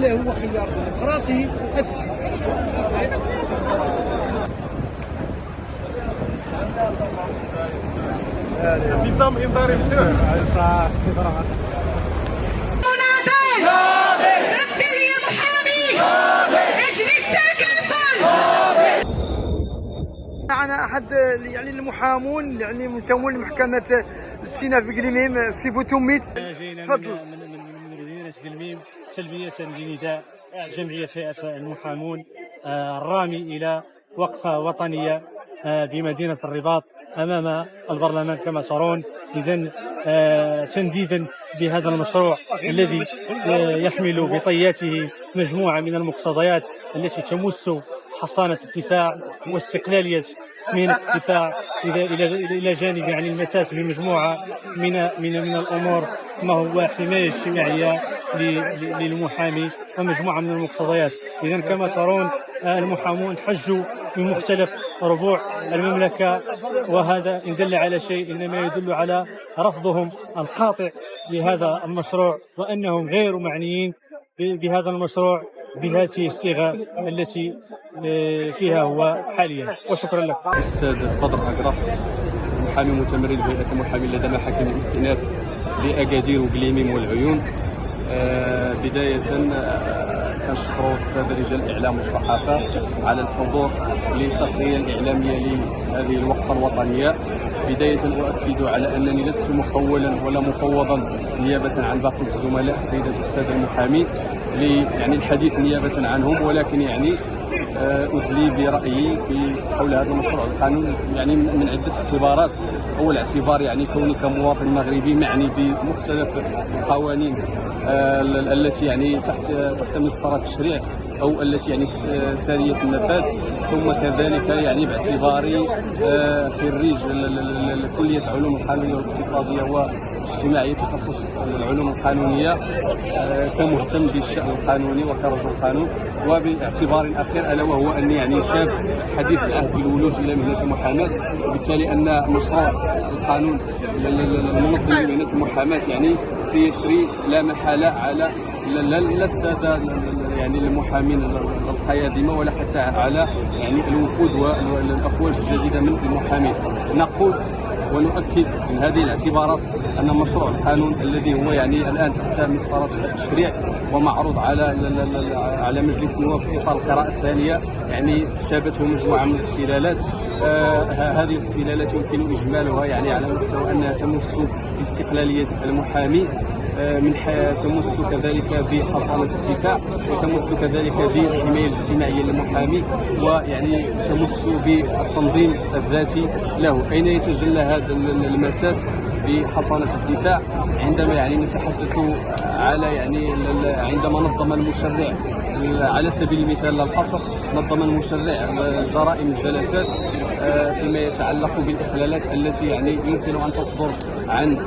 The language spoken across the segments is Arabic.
هذا هو خيار ديمقراطي. نظام انذاري معنا احد يعني المحامون يعني منتمون لمحكمه الاستئناف بقليميم سي بوتوميت. تفضل. من مدينه قلميم تلبيه لنداء جمعيه هيئه المحامون الرامي الى وقفه وطنيه بمدينه الرباط امام البرلمان كما ترون. اذا تنديدا بهذا المشروع الذي يحمل بطياته مجموعه من المقتضيات التي تمس حصانه الدفاع واستقلاليه مهنه الدفاع الى جانب يعني المساس بمجموعه من الامور ما هو حمايه اجتماعيه للمحامي ومجموعه من المقتضيات. اذا كما ترون المحامون حجوا من مختلف ربوع المملكه، وهذا ان دل على شيء انما يدل على رفضهم القاطع لهذا المشروع، وانهم غير معنيين بهذا المشروع بهذه الصيغه التي فيها هو حاليا. وشكرا لك. الاستاذ بدر أقرف، محامي متمرن بهيئه المحامين لدى محاكم الاستئناف باكادير وقليميم والعيون. بدايه كنشكروا الساده رجال الاعلام والصحافه على الحضور للتغطيه الاعلاميه لهذه الوقفه الوطنيه. بدايه اؤكد على انني لست مخولا ولا مفوضا نيابه عن باقي الزملاء السيدات والساده المحامين يعني الحديث نيابه عنهم، ولكن يعني أدلي برأيي في حول هذا المشروع القانون يعني من عدة اعتبارات. أول اعتبار يعني كوني كمواطن مغربي معني بمختلف القوانين التي يعني تحت مسطرة التشريع أو التي يعني سارية النفاذ، ثم كذلك يعني باعتباري خريج كلية علوم القانونية والاقتصادية واجتماعية تخصص العلوم القانونية، كمهتم بالشأن القانوني وكرجل قانون. وباعتبار اخر الا وهو اني يعني شاب حديث العهد بالولوج الى مهنه المحاماه، وبالتالي ان مشروع القانون المنظم لمهنه المحاماه يعني سيسري لا محاله على لا الساده يعني المحامين القيادمه ولا حتى على يعني الوفود والافواج الجديده من المحامين. نقول ونؤكد من هذه الاعتبارات ان مشروع القانون الذي هو يعني الان تحت مسطره التشريع ومعروض على مجلس النواب في اطار القراءه الثانيه يعني شابته مجموعه من الاختلالات. هذه الاختلالات يمكن اجمالها يعني على مستوى انها تمس باستقلاليه المحامي، تمس كذلك بحصانة الدفاع، وتمس كذلك بالحماية الاجتماعية للمحامي، ويعني تمس بالتنظيم الذاتي له. أين يتجلى هذا المساس بحصانة الدفاع؟ عندما يعني نتحدث على يعني عندما نظم المشرع على سبيل المثال لا الحصر، نظم المشرع جرائم الجلسات فيما يتعلق بالإخلالات التي يعني يمكن أن تصدر عن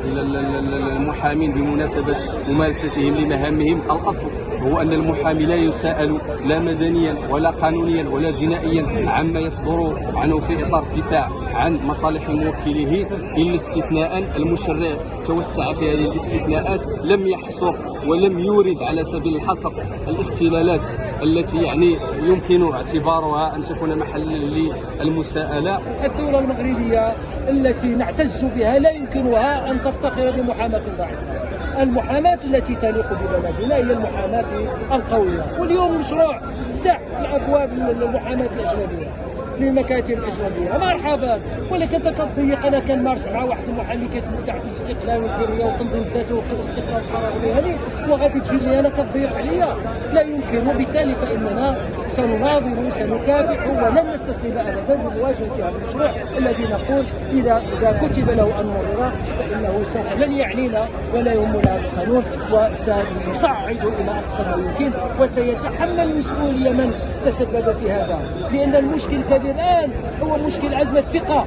المحامين بمناسبة ممارستهم لمهامهم. الأصل هو أن المحامي لا يساءل لا مدنيا ولا قانونيا ولا جنائيا عما يصدر عنه في إطار الدفاع عن مصالح موكليه، إلا استثناء المشرع توسع في هذه الاستثناءات، لم يحصر ولم يورد على سبيل الحصر الاختلالات التي يعني يمكن اعتبارها أن تكون محلا للمساءلة. الدولة المغربية التي نعتز بها لا يمكنها أن تفتخر بمحاماة ضعيفة. المحاماة التي تليق ببلدنا هي المحاماة القوية. واليوم المشروع فتح الأبواب للمحاماة الأجنبية للمكاتب الأجنبية، مرحبا. ولكن انت كتضيق. انا كنمارس مع واحد المحامي كيتمتع بالاستقلال والحريه وتنظيم ذاته والاستقلال القراري هذه، وغادي تجي لي انا كتضيق عليا؟ لا يمكن. وبالتالي فاننا سنناظر سنكافح ولن نستسلم ابدا بمواجهه هذا المشروع الذي نقول اذا كتب له ان نظر فانه سوف لن يعنينا ولا يهمنا هذا القانون، وسنصعد الى اقصى ما يمكن، وسيتحمل المسؤوليه من تسبب في هذا. لان المشكل الكبير الآن هو مشكل أزمة ثقة،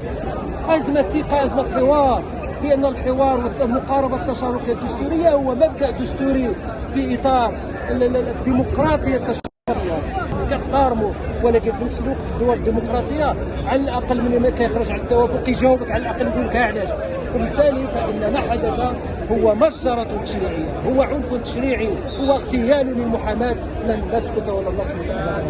أزمة حوار. لأن الحوار والمقاربة التشاركية الدستورية هو مبدأ دستوري في إطار الديمقراطية التشاركية. كيتقارموا، ولكن في نفس الوقت في الدول الديمقراطيه على الاقل من ما كيخرج على التوافق يجاوبك على الاقل يقول لك علاش. وبالتالي فان ما حدث هو مجزره تشريعيه، هو عنف تشريعي، هو اغتيال للمحاماه. لن نسكت ولن نصمت امام